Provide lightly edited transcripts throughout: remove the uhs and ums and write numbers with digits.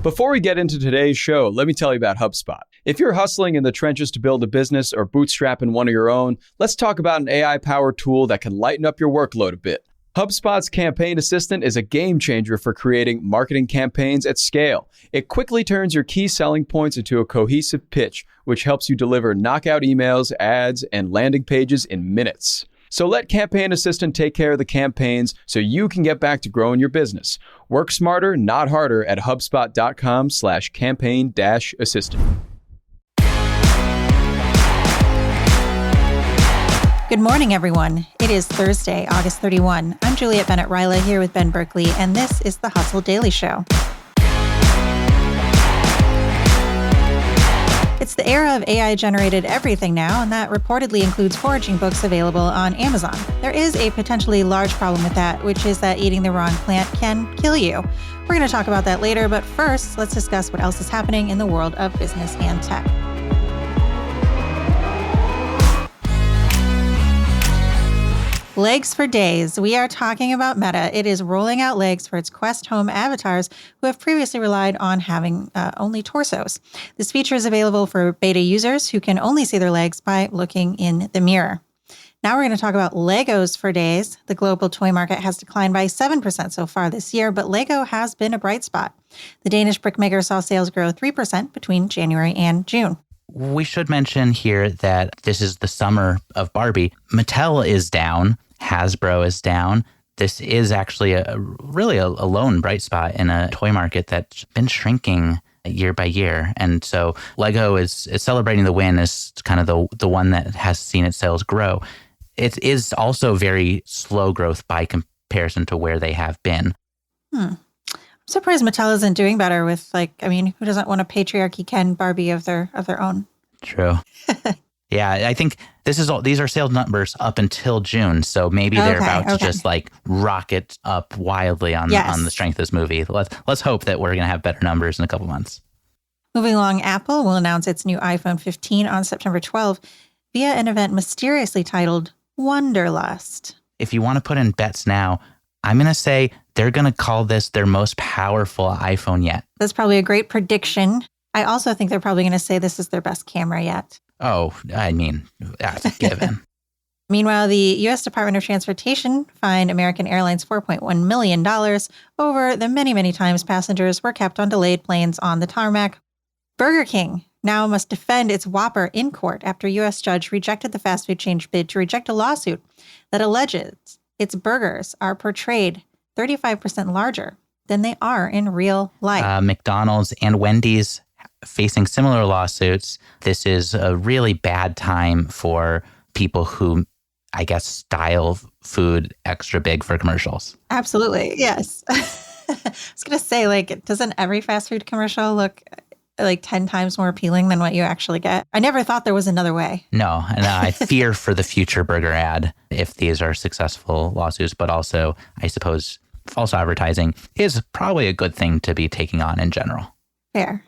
Before we get into today's show, let me tell you about HubSpot. If you're hustling in the trenches to build a business or bootstrapping one of your own, let's talk about an AI-powered tool that can lighten up your workload a bit. HubSpot's Campaign Assistant is a game changer for creating marketing campaigns at scale. It quickly turns your key selling points into a cohesive pitch, which helps you deliver knockout emails, ads, and landing pages in minutes. So let Campaign Assistant take care of the campaigns so you can get back to growing your business. Work smarter, not harder at HubSpot.com/campaign-assistant. Good morning, everyone. It is Thursday, August 31. I'm Juliet Bennett Rylah here with Ben Berkley, and this is the Hustle Daily Show. It's the era of AI-generated everything now, and that reportedly includes foraging books available on Amazon. There is a potentially large problem with that, which is that eating the wrong plant can kill you. We're going to talk about that later, but first, let's discuss what else is happening in the world of business and tech. Legs for days. We are talking about Meta. It is rolling out legs for its Quest Home avatars who have previously relied on having only torsos. This feature is available for beta users who can only see their legs by looking in the mirror. Now we're going to talk about Legos for days. The global toy market has declined by 7% so far this year, but Lego has been a bright spot. The Danish brickmaker saw sales grow 3% between January and June. We should mention here that this is the summer of Barbie. Mattel is down. Hasbro is down. This is actually a lone bright spot in a toy market that's been shrinking year by year. And so Lego is celebrating the win as kind of the one that has seen its sales grow. It is also very slow growth by comparison to where they have been. I'm surprised Mattel isn't doing better with who doesn't want a patriarchy Ken Barbie of their own? True. Yeah, I think these are sales numbers up until June, so maybe they're about to just rocket up wildly on the strength of this movie. Let's hope that we're going to have better numbers in a couple months. Moving along, Apple will announce its new iPhone 15 on September 12 via an event mysteriously titled Wonderlust. If you want to put in bets now, I'm going to say they're going to call this their most powerful iPhone yet. That's probably a great prediction. I also think they're probably going to say this is their best camera yet. Oh, I mean, that's a given. Meanwhile, the U.S. Department of Transportation fined American Airlines $4.1 million over the many, many times passengers were kept on delayed planes on the tarmac. Burger King now must defend its Whopper in court after a U.S. judge rejected the fast food chain's bid to reject a lawsuit that alleges its burgers are portrayed 35% larger than they are in real life. McDonald's and Wendy's facing similar lawsuits. This is a really bad time for people who, I guess, style food extra big for commercials. Absolutely. Yes. I was going to say, doesn't every fast food commercial look 10 times more appealing than what you actually get? I never thought there was another way. No, and I fear for the future burger ad if these are successful lawsuits, but also, I suppose, false advertising is probably a good thing to be taking on in general. Fair.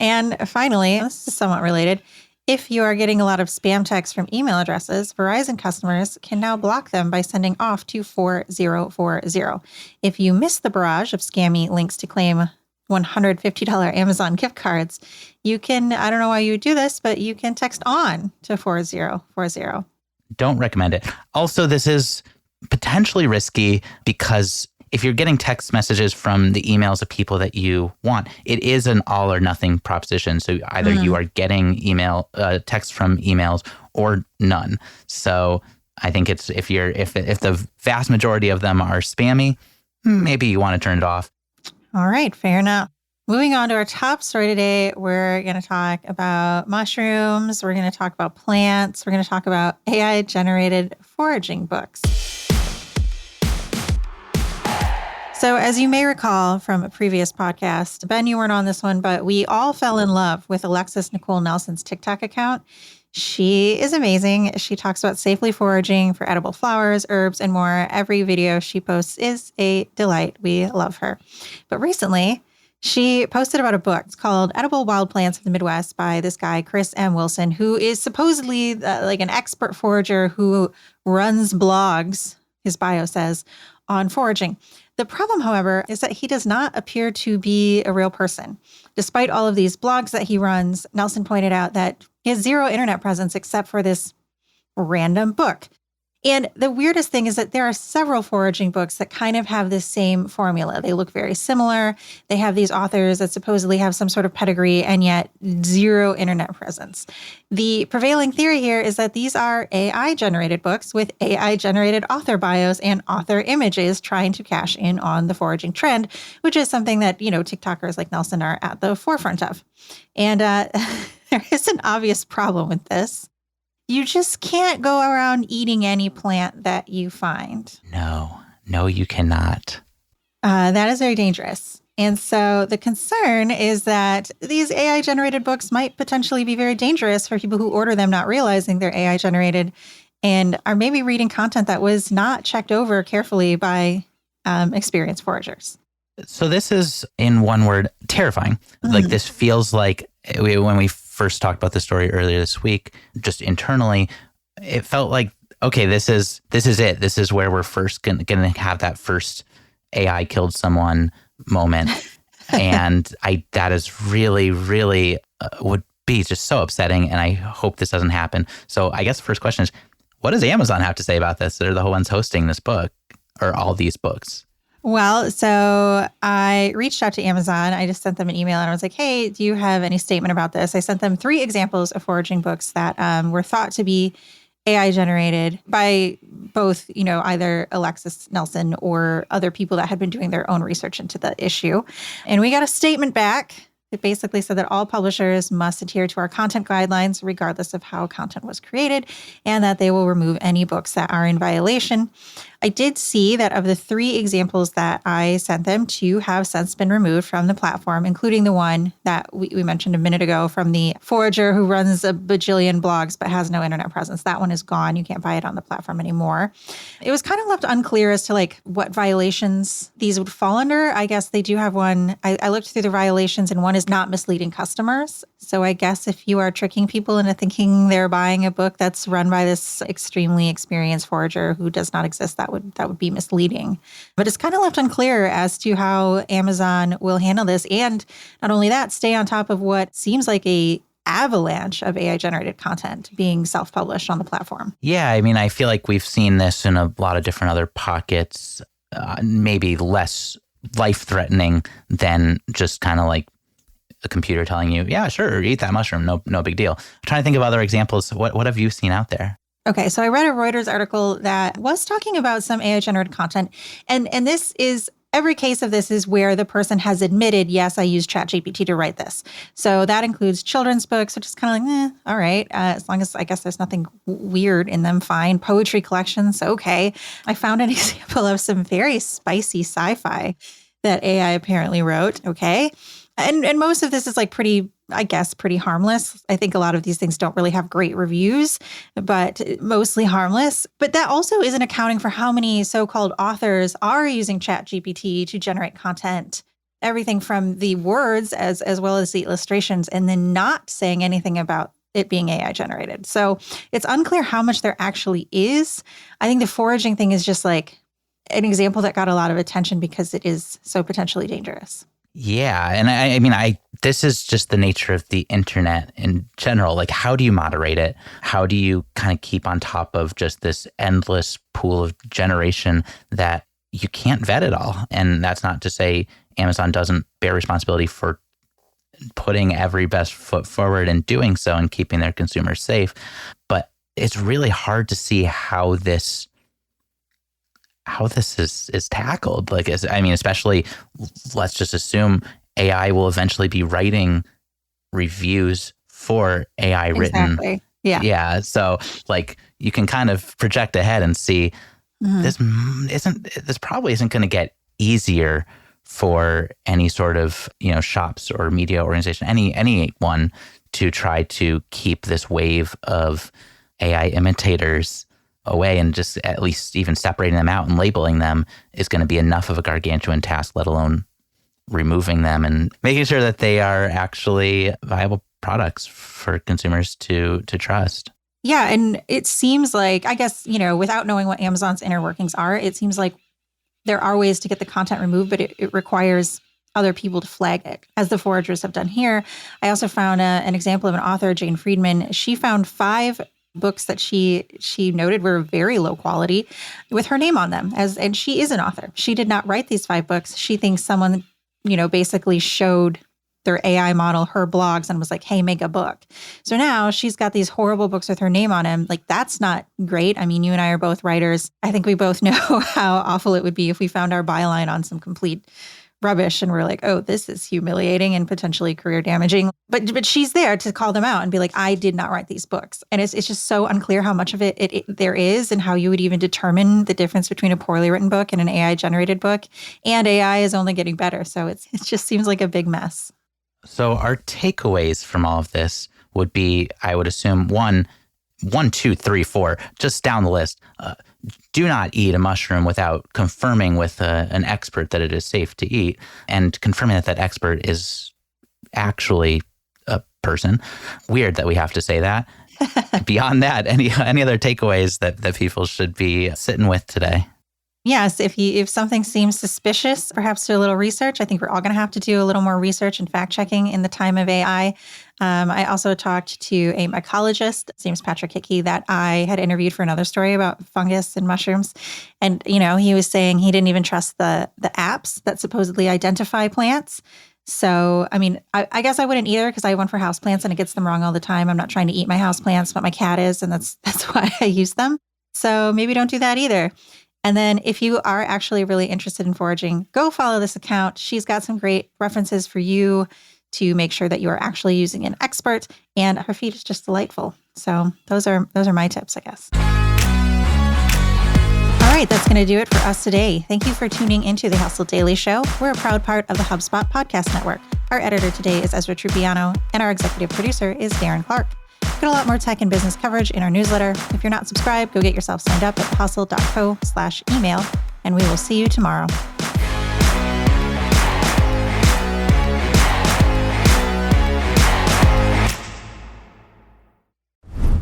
And finally, this is somewhat related. If you are getting a lot of spam texts from email addresses, Verizon customers can now block them by sending off to 4040. If you miss the barrage of scammy links to claim $150 Amazon gift cards, you can, I don't know why you would do this, but you can text on to 4040. Don't recommend it. Also, this is potentially risky because if you're getting text messages from the emails of people that you want, it is an all or nothing proposition. So either you are getting text from emails or none. So I think it's if the vast majority of them are spammy, maybe you want to turn it off. All right, fair enough. Moving on to our top story today, we're going to talk about mushrooms. We're going to talk about plants. We're going to talk about AI-generated foraging books. So as you may recall from a previous podcast, Ben, you weren't on this one, but we all fell in love with Alexis Nicole Nelson's TikTok account. She is amazing. She talks about safely foraging for edible flowers, herbs, and more. Every video she posts is a delight. We love her. But recently, she posted about a book. It's called Edible Wild Plants of the Midwest by this guy, Chris M. Wilson, who is supposedly an expert forager who runs blogs, his bio says, on foraging. The problem, however, is that he does not appear to be a real person. Despite all of these blogs that he runs, Nelson pointed out that he has zero internet presence except for this random book. And the weirdest thing is that there are several foraging books that kind of have this same formula. They look very similar. They have these authors that supposedly have some sort of pedigree and yet zero internet presence. The prevailing theory here is that these are AI-generated books with AI-generated author bios and author images trying to cash in on the foraging trend, which is something that, TikTokers like Nelson are at the forefront of. And there is an obvious problem with this. You just can't go around eating any plant that you find. No, you cannot. That is very dangerous. And so the concern is that these AI-generated books might potentially be very dangerous for people who order them not realizing they're AI-generated and are maybe reading content that was not checked over carefully by experienced foragers. So this is, in one word, terrifying. Like, this feels like when we first talked about the story earlier this week, just internally, it felt like, okay, this is it. This is where we're first going to have that first AI killed someone moment. And that is really, really would be just so upsetting. And I hope this doesn't happen. So I guess the first question is, what does Amazon have to say about this? They're the ones hosting this book or all these books. Well, so I reached out to Amazon. I just sent them an email and I was like, hey, do you have any statement about this? I sent them 3 examples of foraging books that were thought to be AI generated by both, either Alexis Nelson or other people that had been doing their own research into the issue. And we got a statement back. It basically said that all publishers must adhere to our content guidelines, regardless of how content was created, and that they will remove any books that are in violation. I did see that of the 3 examples that I sent them, 2 have since been removed from the platform, including the one that we mentioned a minute ago from the forager who runs a bajillion blogs but has no internet presence. That one is gone. You can't buy it on the platform anymore. It was kind of left unclear as to what violations these would fall under. I guess they do have one. I looked through the violations and one is not misleading customers. So I guess if you are tricking people into thinking they're buying a book that's run by this extremely experienced forager who does not exist, that would be misleading. But it's kind of left unclear as to how Amazon will handle this. And not only that, stay on top of what seems like a avalanche of AI-generated content being self-published on the platform. Yeah, I feel like we've seen this in a lot of different other pockets, maybe less life-threatening than just kind of like a computer telling you, yeah, sure, eat that mushroom, no big deal. I'm trying to think of other examples. What have you seen out there? Okay, so I read a Reuters article that was talking about some AI-generated content, and this is, every case of this is where the person has admitted, yes, I used ChatGPT to write this. So that includes children's books, which is kind of like, all right, as long as I guess there's nothing weird in them, fine. Poetry collections, okay. I found an example of some very spicy sci-fi that AI apparently wrote, okay. And most of this is pretty harmless. I think a lot of these things don't really have great reviews, but mostly harmless. But that also isn't accounting for how many so-called authors are using ChatGPT to generate content, everything from the words as well as the illustrations, and then not saying anything about it being AI generated. So it's unclear how much there actually is. I think the foraging thing is just an example that got a lot of attention because it is so potentially dangerous. Yeah. And this is just the nature of the internet in general. How do you moderate it? How do you kind of keep on top of just this endless pool of generation that you can't vet it all? And that's not to say Amazon doesn't bear responsibility for putting every best foot forward and doing so and keeping their consumers safe. But it's really hard to see how this is tackled. Especially, let's just assume AI will eventually be writing reviews for AI written. Exactly. Yeah. Yeah. So you can kind of project ahead and see this probably isn't going to get easier for any sort of, shops or media organization, anyone to try to keep this wave of AI imitators away, and just at least even separating them out and labeling them is going to be enough of a gargantuan task, let alone removing them and making sure that they are actually viable products for consumers to trust. Yeah. And it seems like, I guess, without knowing what Amazon's inner workings are, it seems like There are ways to get the content removed, but it requires other people to flag it, as the foragers have done here. I also found an example of an author, Jane Friedman. She found 5 books that she noted were very low quality with her name on them, and she is an author. She did not write these 5 books. She thinks someone, basically showed their AI model her blogs and was like, hey, make a book. So now she's got these horrible books with her name on them. Like, that's not great. I mean, you and I are both writers. I think we both know how awful it would be if we found our byline on some complete rubbish and we're like, oh, this is humiliating and potentially career damaging. But she's there to call them out and be like, I did not write these books. And it's just so unclear how much of it there is and how you would even determine the difference between a poorly written book and an AI generated book. And AI is only getting better. So it just seems like a big mess. So our takeaways from all of this would be, I would assume, 1, 2, 3, 4, just down the list. Do not eat a mushroom without confirming with an expert that it is safe to eat, and confirming that expert is actually a person. Weird that we have to say that. Beyond that, any other takeaways that people should be sitting with today? Yes, if something seems suspicious, perhaps do a little research. I think we're all going to have to do a little more research and fact checking in the time of AI. I also talked to a mycologist, his name's Patrick Hickey, that I had interviewed for another story about fungus and mushrooms. And, he was saying he didn't even trust the apps that supposedly identify plants. So, I mean, I guess I wouldn't either because I have one for houseplants and it gets them wrong all the time. I'm not trying to eat my houseplants, but my cat is, and that's why I use them. So maybe don't do that either. And then if you are actually really interested in foraging, go follow this account. She's got some great references for you to make sure that you are actually using an expert, and her feed is just delightful. So those are my tips, I guess. All right, that's going to do it for us today. Thank you for tuning into the Hustle Daily Show. We're a proud part of the HubSpot podcast network. Our editor today is Ezra Trupiano, and our executive producer is Darren Clarke. Get a lot more tech and business coverage in our newsletter. If you're not subscribed, go get yourself signed up at hustle.co/email, and we will see you tomorrow.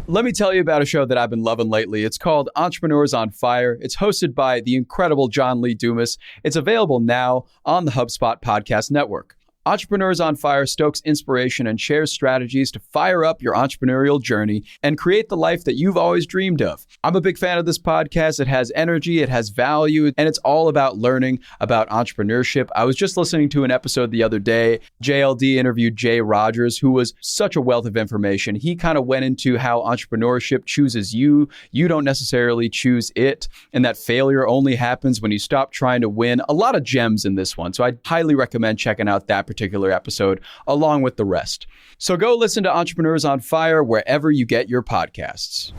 Let me tell you about a show that I've been loving lately. It's called Entrepreneurs on Fire. It's hosted by the incredible John Lee Dumas. It's available now on the HubSpot podcast network. Entrepreneurs on Fire stokes inspiration and shares strategies to fire up your entrepreneurial journey and create the life that you've always dreamed of. I'm a big fan of this podcast. It has energy, it has value, and it's all about learning about entrepreneurship. I was just listening to an episode the other day. JLD interviewed Jay Rogers, who was such a wealth of information. He kind of went into how entrepreneurship chooses you. You don't necessarily choose it, and that failure only happens when you stop trying to win. A lot of gems in this one, so I'd highly recommend checking out that particular episode along with the rest. So go listen to Entrepreneurs on Fire wherever you get your podcasts.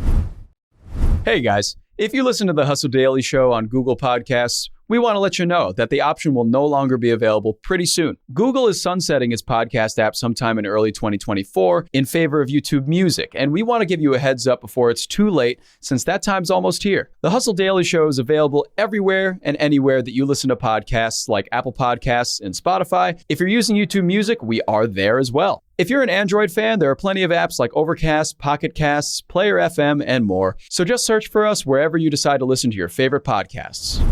Hey guys, if you listen to the Hustle Daily Show on Google Podcasts, we want to let you know that the option will no longer be available pretty soon. Google is sunsetting its podcast app sometime in early 2024 in favor of YouTube Music, and we want to give you a heads up before it's too late, since that time's almost here. The Hustle Daily Show is available everywhere and anywhere that you listen to podcasts, like Apple Podcasts and Spotify. If you're using YouTube Music, we are there as well. If you're an Android fan, there are plenty of apps like Overcast, Pocket Casts, Player FM, and more. So just search for us wherever you decide to listen to your favorite podcasts.